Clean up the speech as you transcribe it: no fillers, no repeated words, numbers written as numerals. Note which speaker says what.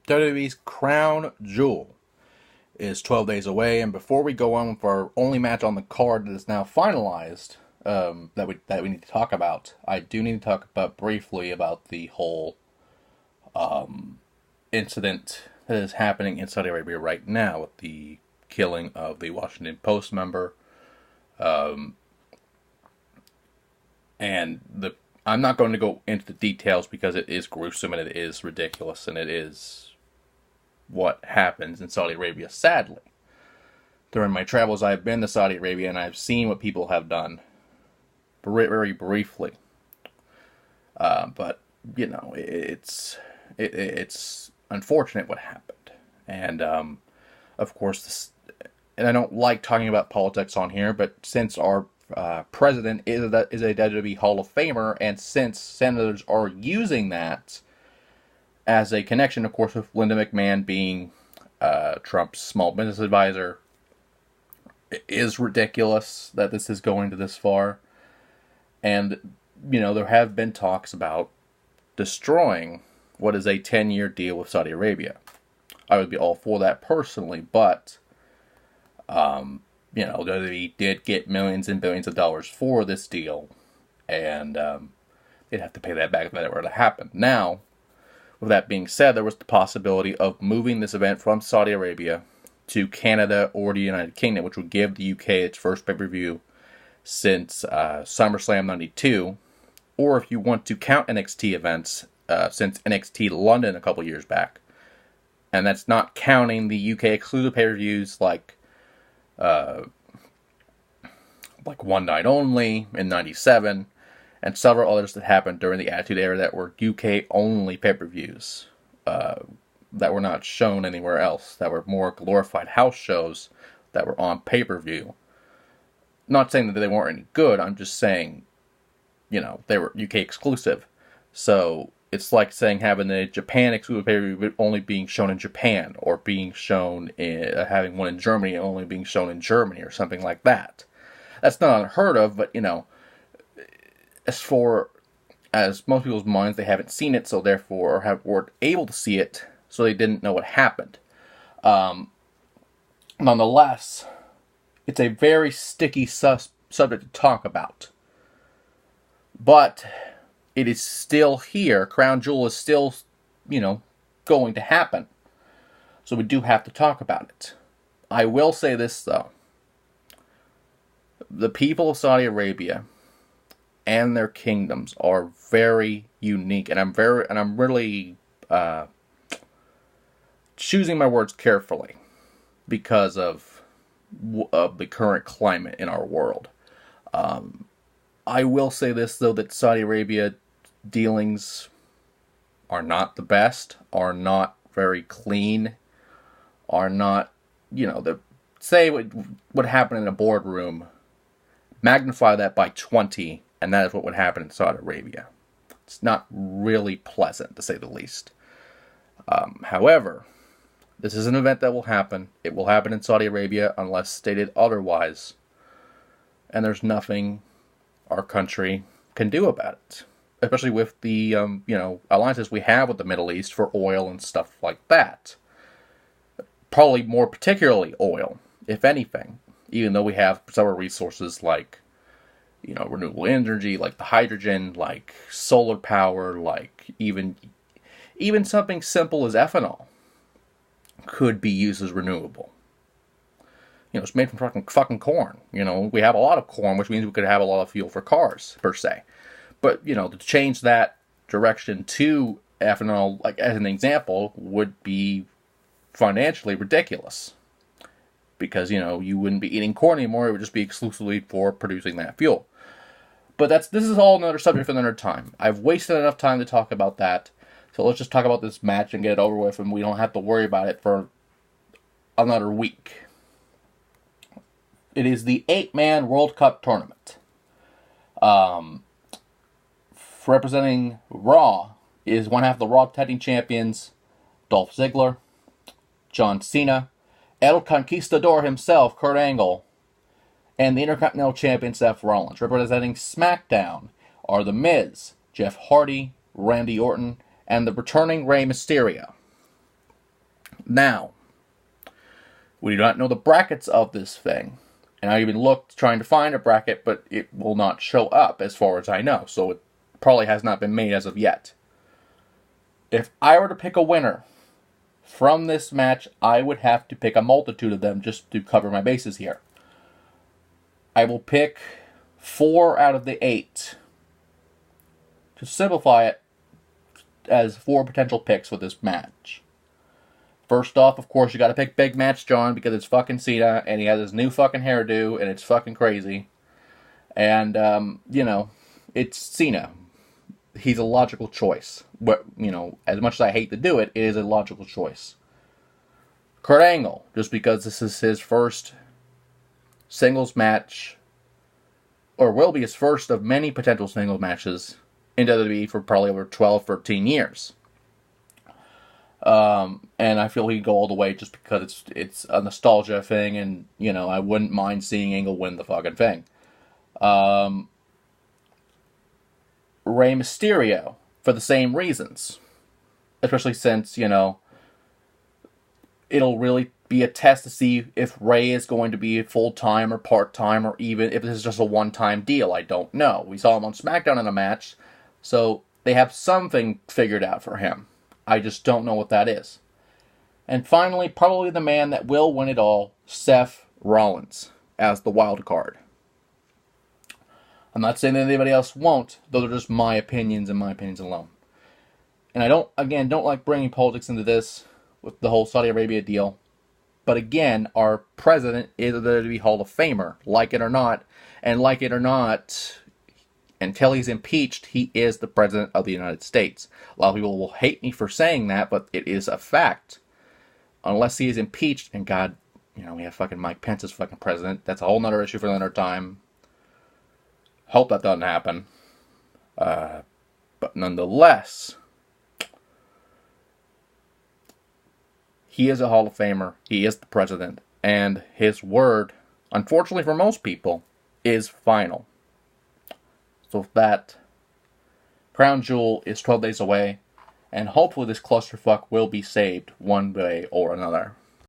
Speaker 1: WWE's crown jewel is 12 days away, and before we go on with our only match on the card that is now finalized, that we need to talk about, I do need to talk about briefly about the whole incident that is happening in Saudi Arabia right now with the killing of the Washington Post member, and the I'm not going to go into the details because it is gruesome and it is ridiculous and it is what happens in Saudi Arabia, sadly. During my travels, I've been to Saudi Arabia and I've seen what people have done very briefly. But, you know, it's unfortunate what happened. And, of course, and I don't like talking about politics on here, but since our president is a WWE Hall of Famer, and since senators are using that as a connection, of course, with Linda McMahon being Trump's small business advisor, it is ridiculous that this is going to this far. And, you know, there have been talks about destroying what is a 10-year deal with Saudi Arabia. I would be all for that personally, but you know, WWE did get millions and billions of dollars for this deal, and they'd have to pay that back if that were to happen. Now, with that being said, there was the possibility of moving this event from Saudi Arabia to Canada or the United Kingdom, which would give the UK its first pay-per-view since SummerSlam 92, or if you want to count NXT events, since NXT London a couple years back. And that's not counting the UK exclusive pay-per-views like One Night Only in 97, and several others that happened during the Attitude Era that were UK-only pay-per-views that were not shown anywhere else, that were more glorified house shows that were on pay-per-view. Not saying that they weren't any good, I'm just saying, you know, they were UK exclusive. So it's like saying having a Japan exclusive pay-per-view only being shown in Japan, or being shown in, having one in Germany and only being shown in Germany, or something like that. That's not unheard of, but, you know, as most people's minds, they haven't seen it, so therefore weren't able to see it, so they didn't know what happened. Nonetheless, it's a very sticky subject to talk about. But it is still here. Crown Jewel is still, you know, going to happen. So we do have to talk about it. I will say this, though. The people of Saudi Arabia and their kingdoms are very unique, and I'm really choosing my words carefully because of the current climate in our world. I will say this, though, that Saudi Arabia dealings are not the best, are not very clean, are not, you know, say what happened in a boardroom, magnify that by 20, and that is what would happen in Saudi Arabia. It's not really pleasant, to say the least. However, this is an event that will happen. It will happen in Saudi Arabia unless stated otherwise. And there's nothing our country can do about it. Especially with the, you know, alliances we have with the Middle East for oil and stuff like that. Probably more particularly oil, if anything. Even though we have several resources like, you know, renewable energy, like the hydrogen, like solar power, like even something simple as ethanol could be used as renewable. You know, it's made from fucking corn. You know, we have a lot of corn, which means we could have a lot of fuel for cars, per se. But, you know, to change that direction to ethanol, like as an example, would be financially ridiculous. Because, you know, you wouldn't be eating corn anymore, it would just be exclusively for producing that fuel. But this is all another subject for another time. I've wasted enough time to talk about that. So let's just talk about this match and get it over with, and we don't have to worry about it for another week. It is the 8-man World Cup tournament. Representing Raw is one half of the Raw Tag Team Champions, Dolph Ziggler, John Cena, El Conquistador himself, Kurt Angle, and the Intercontinental Champion, Seth Rollins. Representing SmackDown are The Miz, Jeff Hardy, Randy Orton, and the returning Rey Mysterio. Now, we do not know the brackets of this thing. And I even looked trying to find a bracket, but it will not show up as far as I know. So it probably has not been made as of yet. If I were to pick a winner from this match, I would have to pick a multitude of them just to cover my bases here. I will pick 4 out of the 8. To simplify it, as 4 potential picks for this match. First off, of course, you gotta pick Big Match John because it's fucking Cena and he has his new fucking hairdo and it's fucking crazy. And, it's Cena. He's a logical choice. But, as much as I hate to do it, it is a logical choice. Kurt Angle, just because this is his first singles match, or will be his first of many potential singles matches in WWE for probably over 12, 13 years. And I feel he'd go all the way just because it's a nostalgia thing, and, I wouldn't mind seeing Angle win the fucking thing. Rey Mysterio, for the same reasons. Especially since, it'll really be a test to see if Rey is going to be full-time or part-time, or even if this is just a one-time deal. I don't know. We saw him on SmackDown in a match, so they have something figured out for him. I just don't know what that is. And finally, probably the man that will win it all, Seth Rollins, as the wild card. I'm not saying that anybody else won't. Those are just my opinions and my opinions alone. And I don't like bringing politics into this with the whole Saudi Arabia deal. But again, our president is a WWE Hall of Famer, like it or not. And like it or not, until he's impeached, he is the president of the United States. A lot of people will hate me for saying that, but it is a fact. Unless he is impeached, and God, we have fucking Mike Pence as fucking president. That's a whole nother issue for another time. Hope that doesn't happen. But nonetheless, he is a Hall of Famer. He is the president. And his word, unfortunately for most people, is final. So that crown jewel is 12 days away. And hopefully this clusterfuck will be saved one way or another.